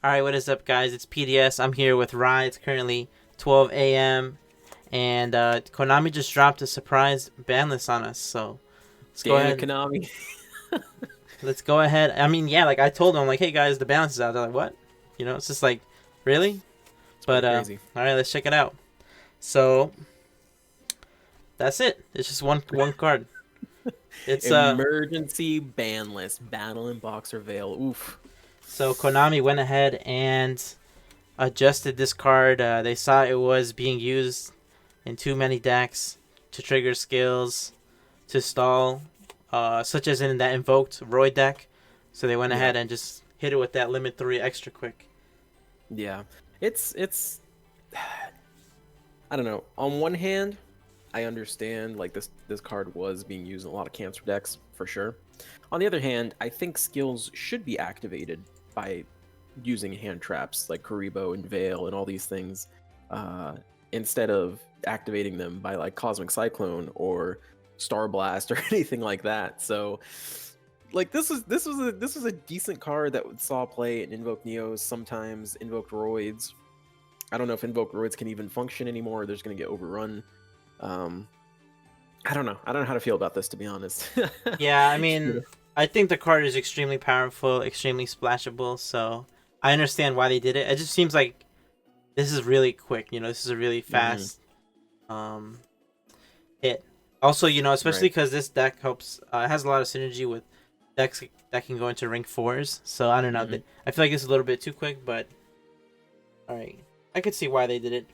Alright, what is up, guys? It's PDS. I'm here with Roids, currently 12 a.m. And Konami just dropped a surprise ban list on us. So let's go Damn it, ahead. Konami. Let's go ahead. I mean, yeah, like I told them, like, hey guys, the ban list is out. They're like, what? You know, it's just like, really? It's But pretty crazy. alright, let's check it out. So that's it. It's just one card. It's Emergency ban list. Battle in Boxer Vale. Oof. So Konami went ahead and adjusted this card. They saw it was being used in too many decks to trigger skills to stall, such as in that invoked Roid deck. So they went Yeah. ahead and just hit it with that limit 3 extra quick. Yeah. It's I don't know. On one hand, I understand like this card was being used in a lot of cancer decks for sure. On the other hand, I think skills should be activated by using hand traps like Karibo and Veil and all these things, uh, instead of activating them by like Cosmic Cyclone or Star Blast or anything like that. So, like this was a decent card that saw play in Invoke Neos, sometimes Invoked Roids. I don't know if Invoked Roids can even function anymore. They're just gonna get overrun. Um, I don't know. I don't know how to feel about this, to be honest. Yeah, I mean, I think the card is extremely powerful, extremely splashable. So I understand why they did it. It just seems like this is really quick. You know, this is a really Hmm. fast um, hit. Also, you know, especially Right. because this deck helps, it has a lot of synergy with decks that can go into rank 4s. So I don't know. Hmm. I feel like it's a little bit too quick, but all right, I could see why they did it.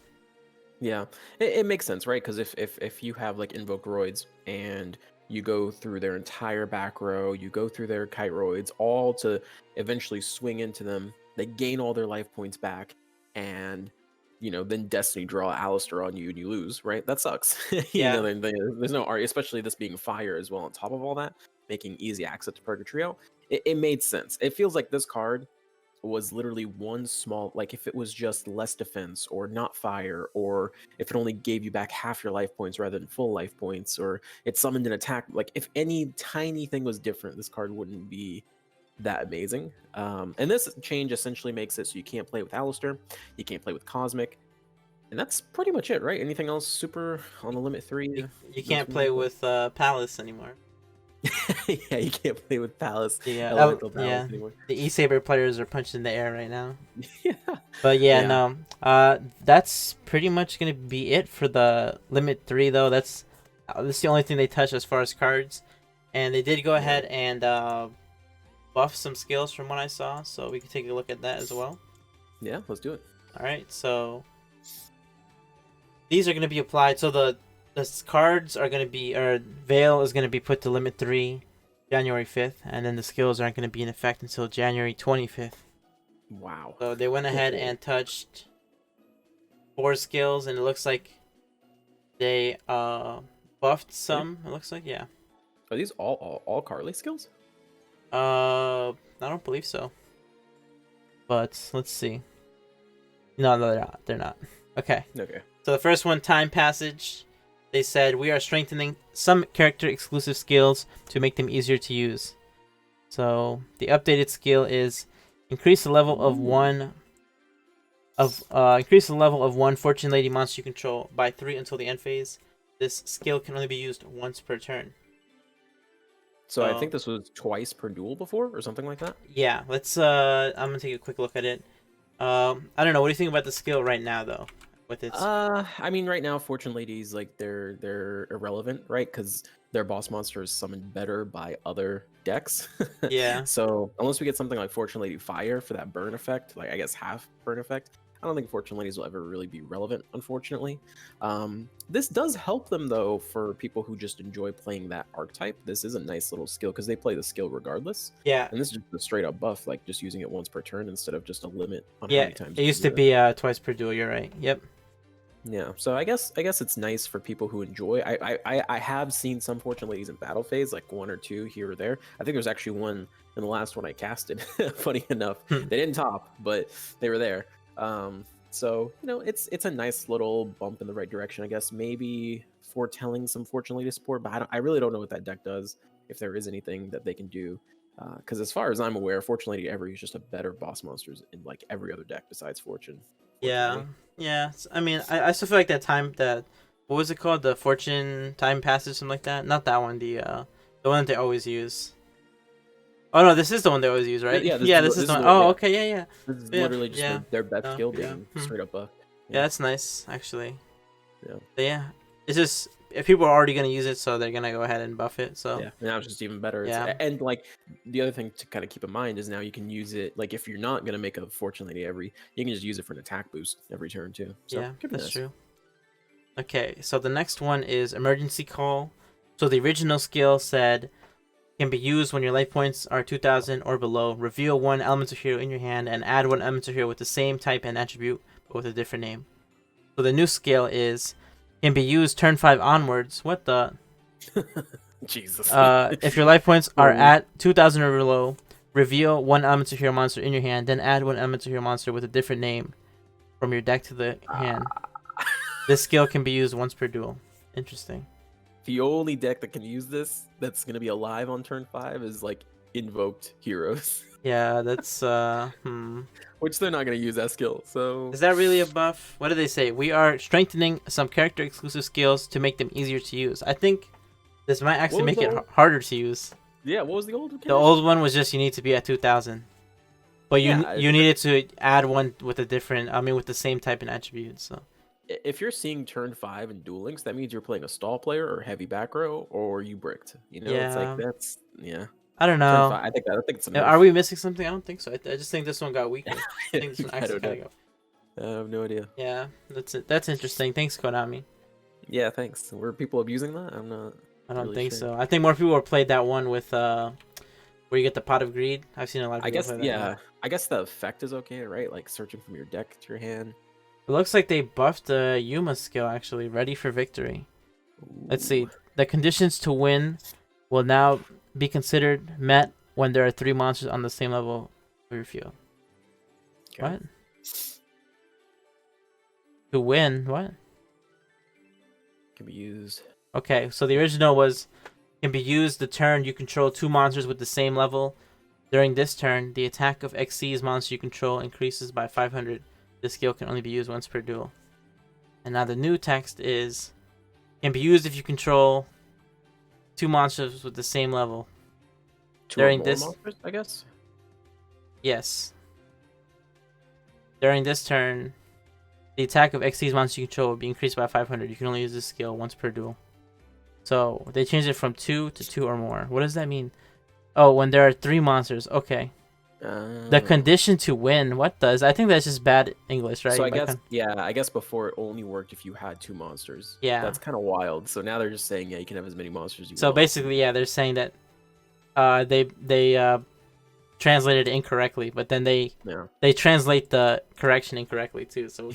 Yeah, it makes sense, right? Because if you have like Invoke Roids and you go through their entire back row, you go through their Kite Roids, all to eventually swing into them, they gain all their life points back, and then Destiny draw Alistair on you and you lose, right? That sucks. Yeah, There's no art, especially this being fire as well on top of all that, making easy access to Purgatrio. It made sense. It feels like this card was literally one small, like if it was just less defense or not fire, or if it only gave you back half your life points rather than full life points, or it summoned an attack, like if any tiny thing was different, this card wouldn't be that amazing. And this change essentially makes it so you can't play with Alistair, you can't play with Cosmic, and that's pretty much it, right? Anything else super on the limit 3 you that's can't from play Invoked? with Palace anymore. Yeah, you can't play with Palace, Yeah, Elemental Palace yeah. anymore. The E Saber players are punching the air right now. Yeah. But yeah, Yeah. no. That's pretty much gonna be it for the limit 3, though. That's the only thing they touch as far as cards, and they did go Yeah. ahead and buff some skills from what I saw, so we can take a look at that as well. Yeah, let's do it. All right, so these are gonna be applied. So the cards are gonna be, or Veil is gonna be put to limit 3 January 5th, and then the skills aren't gonna be in effect until January 25th. Wow. So they went ahead and touched 4 skills, and it looks like they buffed Are some. It looks like, yeah. these all Carly skills? I don't believe so, but let's see. No, they're not. They're not. Okay. Okay. So the first one, time passage. They said we are strengthening some character exclusive skills to make them easier to use. So the updated skill is increase the level of Ooh. one Fortune Lady monster you control by 3 until the end phase. This skill can only be used once per turn. So I So think this was twice per duel before, or something like that. yeah, let's I'm gonna take a quick look at it. I don't know. What do you think about the skill right now, though? With its I mean, right now, Fortune Ladies, like they're irrelevant, right? Because their boss monster is summoned better by other decks. yeah, So unless we get something like Fortune Lady Fire for that burn effect, like I guess half burn effect, I don't think Fortune Ladies will ever really be relevant, unfortunately. This does help them though for people who just enjoy playing that archetype. This is a nice little skill because they play the skill regardless, yeah, and this is just a straight up buff, like just using it once per turn instead of just a limit on how yeah. many times It you used can to do it. be twice per duel. You're right. Yep. Yeah, so I guess it's nice for people who enjoy. I have seen some Fortune Ladies in battle phase, like one or two here or there. I think there's actually one in the last one I casted. Funny enough, Hmm. they didn't top, but they were there. So it's a nice little bump in the right direction, I guess. Maybe foretelling some Fortune Lady support, but I really don't know what that deck does. If there is anything that they can do, Because as far as I'm aware, Fortune Lady Every is just a better boss monsters in like every other deck besides Fortune. Yeah, Fortunately. yeah. I mean, I still feel like that what was it called? The Fortune Time Passage, something like that. Not that one. The one that they always use. Oh no, this is the one they always use, right? Yeah, Yeah, this is this the is one. the Oh, yeah. okay, yeah, yeah, This is yeah, literally just yeah. their best skill Yeah. being straight up buff. Yeah, Yeah, that's nice actually. yeah, But yeah, it's just if people are already gonna use it, so they're gonna go ahead and buff it. So yeah. Now it's just even better. It's yeah, and like the other thing to kind of keep in mind is now you can use it like if you're not gonna make a Fortune Lady every, you can just use it for an attack boost every turn too. So yeah, could be that's nice. true. Okay, so the next one is Emergency Call. So the original skill said can be used when your life points are 2,000 or below. Reveal one elemental hero in your hand and add one elemental hero with the same type and attribute but with a different name. So the new skill is can be used turn 5 onwards. What the? Jesus. If your life points are Oh. at 2,000 or below, reveal one elemental hero monster in your hand, then add one elemental hero monster with a different name from your deck to the hand. This skill can be used once per duel. Interesting. The only deck that can use this that's gonna be alive on turn 5 is like Invoked Heroes, Yeah, that's which they're not gonna use that skill. So Is that really a buff? What do they say? We are strengthening some character exclusive skills to make them easier to use. I think this might actually what was make the it old, harder to use. yeah, what was the old The condition? old one was just you need to be at 2,000. But Yeah, you needed to add one with a different, I mean with the same type and attributes. So if you're seeing turn 5 in Duel Links, that means you're playing a stall player or heavy back row or you bricked. You know, it's like yeah, that's yeah. I don't Turn know. 5, I think it's a Are nerf. we missing something? I don't think so. I just think this one got weaker. I think this one I actually don't know. kind of got. I have no idea. Yeah, that's it. That's interesting. Thanks, Konami. Yeah, thanks. Were people abusing that? I'm not I don't really think sure. so. I think more people have played that one with where you get the pot of greed. I've seen a lot of I people guess play that. yeah. I guess the effect is okay, right? Like searching from your deck to your hand. It looks like they buffed the Yuma skill actually. Ready for victory. Let's see. Ooh. The conditions to win will now be considered met when there are 3 monsters on the same level of your field. Okay. What? To win? What? Can be used. Okay, so the original was can be used the turn you control 2 monsters with the same level. During this turn, the attack of Xyz's monster you control increases by 500. This skill can only be used once per duel. And now the new text is can be used if you control 2 monsters with the same level. Two or During more this, monsters, I guess. yes. During this turn, the attack of Xyz's monster you control will be increased by 500. You can only use this skill once per duel. So they changed it from 2 to 2 or more. What does that mean? Oh, when there are 3 monsters. Okay. The condition to win. What does? I think that's just bad English, right? So I guess yeah, I guess before it only worked if you had 2 monsters. Yeah. That's kind of wild. So now they're just saying yeah, you can have as many monsters as you So want. basically, yeah, they're saying that they translated it incorrectly, but then they translate the correction incorrectly too. So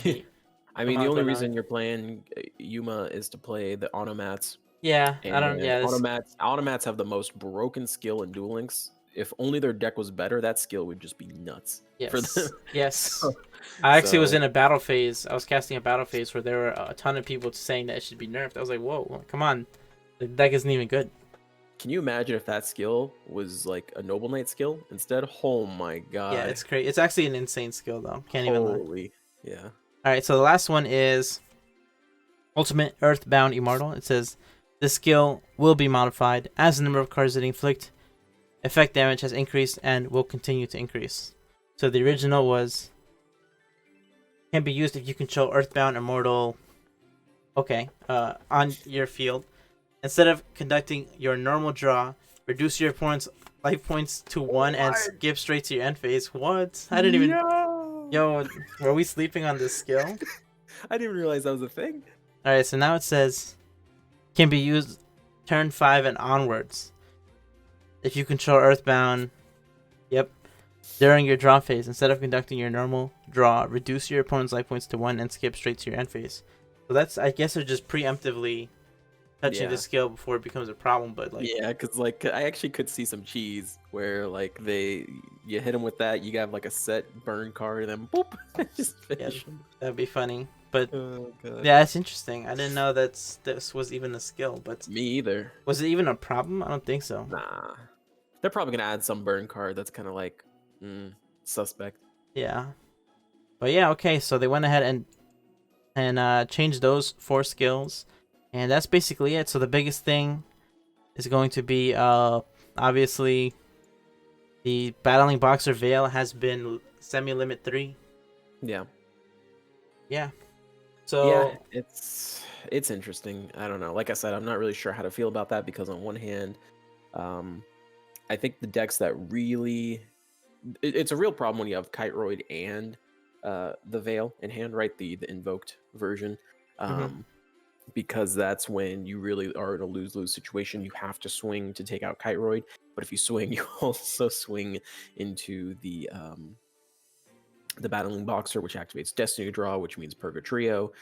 I mean, the only reason you're playing Yuma is to play the automats. Yeah, and I don't. Yeah, automats have the most broken skill in Duel Links. If only their deck was better, that skill would just be nuts. Yes. For them. Yes. I actually was in a battle phase. I was casting a battle phase where there were a ton of people saying that it should be nerfed. I was like, whoa, come on, the deck isn't even good. Can you imagine if that skill was like a Noble Knight skill instead? Oh my god. Yeah, it's crazy. It's actually an insane skill though. Can't even lie. Yeah. All right, so the last one is Ultimate Earthbound Immortal. It says this skill will be modified as the number of cards that inflict effect damage has increased and will continue to increase. So the original was can be used if you control Earthbound Immortal. Okay, on your field. Instead of conducting your normal draw, reduce your opponent's life points to 1 and skip straight to your end phase. What? I didn't even. Yo, were we sleeping on this skill? I didn't even realize that was a thing. All right, so now it says can be used turn 5 and onwards. If you control Earthbound, yep. During your draw phase, instead of conducting your normal draw, reduce your opponent's life points to 1 and skip straight to your end phase. So that's, I guess, they're just preemptively touching the skill before it becomes a problem. But like, yeah, because like I actually could see some cheese where like you hit them with that, you got like a set burn card, and then boop, just finish them. That'd be funny. But yeah, it's interesting. I didn't know this was even a skill. But me either. Was it even a problem? I don't think so. Nah. They're probably gonna add some burn card that's kind of like suspect. Yeah. But yeah, okay, so they went ahead and changed those 4 skills. And that's basically it. So the biggest thing is going to be obviously the Battling Boxer Veil has been semi-limit 3. Yeah. Yeah. Yeah, So it's interesting. I don't know. Like I said, I'm not really sure how to feel about that because on one hand, I think the decks that really it's a real problem when you have Kiteroid and the Veil in hand, right? The invoked version. mhm. Because that's when you really are in a lose-lose situation. You have to swing to take out Kiteroid, but if you swing, you also swing into the Battling Boxer, which activates Destiny Draw, which means Purgatrio.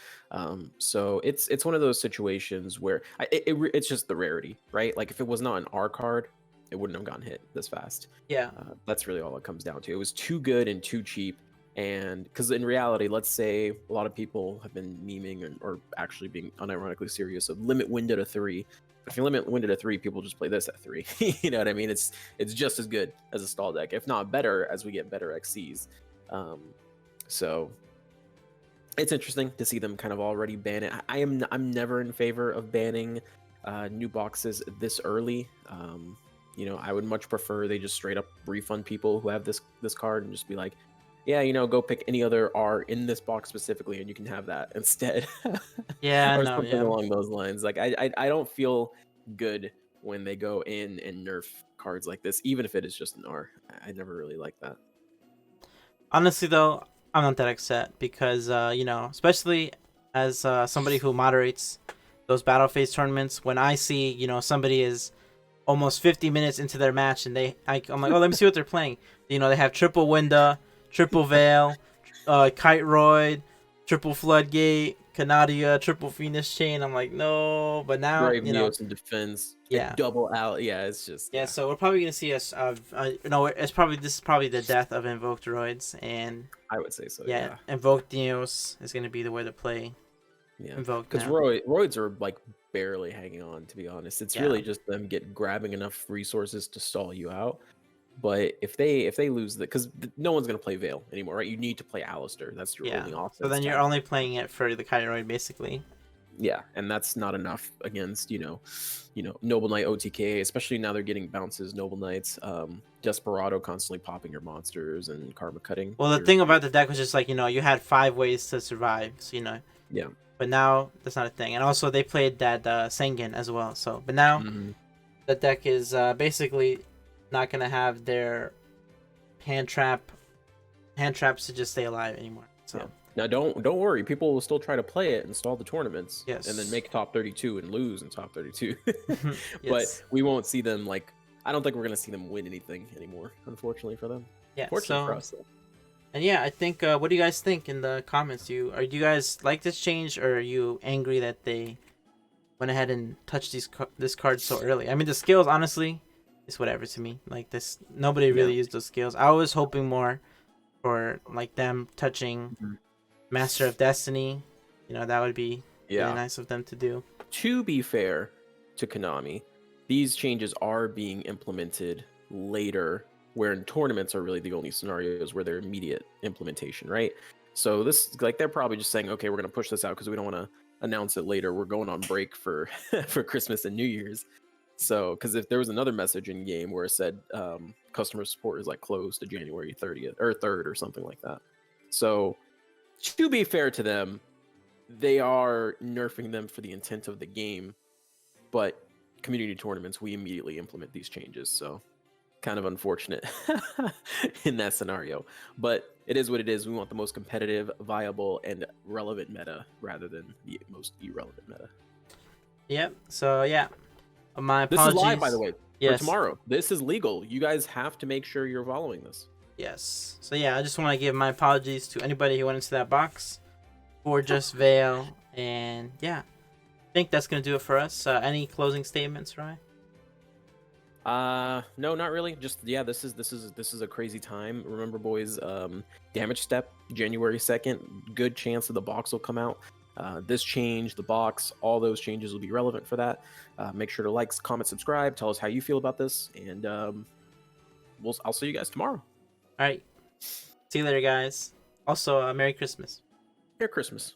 So it's one of those situations where it's just the rarity, right? Like if it was not an R card, it wouldn't have gotten hit this fast. Yeah. That's really all it comes down to. It was too good and too cheap. And because in reality, let's say a lot of people have been memeing or actually being unironically serious of limit window to 3. If you limit window to 3, people just play this at 3. You know what I mean? It's just as good as a stall deck, if not better, as we get better XCs. So it's interesting to see them kind of already ban it. I'm never in favor of banning new boxes this early. You know, I would much prefer they just straight up refund people who have this card and just be like, yeah, you know, go pick any other R in this box specifically, and you can have that instead. Yeah, Or no, something yeah. along those lines. Like I don't feel good when they go in and nerf cards like this, even if it is just an R. I never really like that. Honestly though, I'm not that upset because you know, especially as somebody who moderates those battle phase tournaments, when I see, you know, somebody is almost 50 minutes into their match and I'm like, oh, let me see what they're playing. You know, they have triple Winda, triple Veil, Kiteroid, triple Floodgate, Canadia, triple Phoenix Chain. I'm like, no, but now, Brave you know, Neos in defense, a yeah. double out. Yeah, it's just Yeah, so we're probably gonna see us. No, this is probably the death of Invoked Roids, and I would say so. yeah, Yeah, Invoked Neos is gonna be the way to play yeah. Invoked Because now. Roids are like barely hanging on. To be honest, it's Yeah, really just them grabbing enough resources to stall you out. But if they lose because no one's gonna play Veil anymore, right? You need to play Alistair. That's your yeah. only So offense then you're only tactic. playing it for the Kiteroid, basically. Yeah, and that's not enough against Noble Knight OTK, especially now they're getting bounces Noble Knights, Desperado constantly popping your monsters and karma cutting. Well, the thing about the deck was just like, you know, you had 5 ways to survive, so you know. Yeah. But now that's not a thing, and also they played that Sengen as well. So, but now Mhm. the deck is basically not gonna have their hand traps to just stay alive anymore. So. Yeah. Now don't worry, people will still try to play it, install the tournaments, and then Yes. make top 32 and lose in top 32. But Yes. we won't see them I don't think we're gonna see them win anything anymore, unfortunately for them. Yeah. Fortunately for So, us though. and yeah, I think. What do you guys think in the comments? Do you guys like this change, or are you angry that they went ahead and touched this card so early? I mean, the skills, honestly, is whatever to me. Like this, nobody Yeah. really used those skills. I was hoping more for like them touching Mhm. Master of Destiny. You know, that would be really Yeah. nice of them to do. To be fair to Konami, these changes are being implemented later, where in tournaments are really the only scenarios where they're immediate implementation, right? So this, like, they're probably just saying, okay, we're going to push this out because we don't want to announce it later. We're going on break for for Christmas and New Year's. So, because if there was another message in game where it said customer support is like closed to January 30th or 3rd or something like that. So, to be fair to them, they are nerfing them for the intent of the game, but community tournaments, we immediately implement these changes. So kind of unfortunate in that scenario, but it is what it is. We want the most competitive, viable, and relevant meta rather than the most irrelevant meta. Yep. So yeah, my This apologies. is live, by the way, for Yes. tomorrow. This is legal. You guys have to make sure you're following this. Yes. So yeah, I just want to give my apologies to anybody who went into that box for just Veil, and yeah, I think that's gonna do it for us. Any closing statements, Ryan? No, not really. Just yeah, this is a crazy time. Remember, boys, damage step January 2nd. Good chance that the box will come out. This change, the box, all those changes will be relevant for that. Make sure to like, comment, subscribe. Tell us how you feel about this, and I'll see you guys tomorrow. All right. See you later, guys. Also, Merry Christmas. Merry Christmas.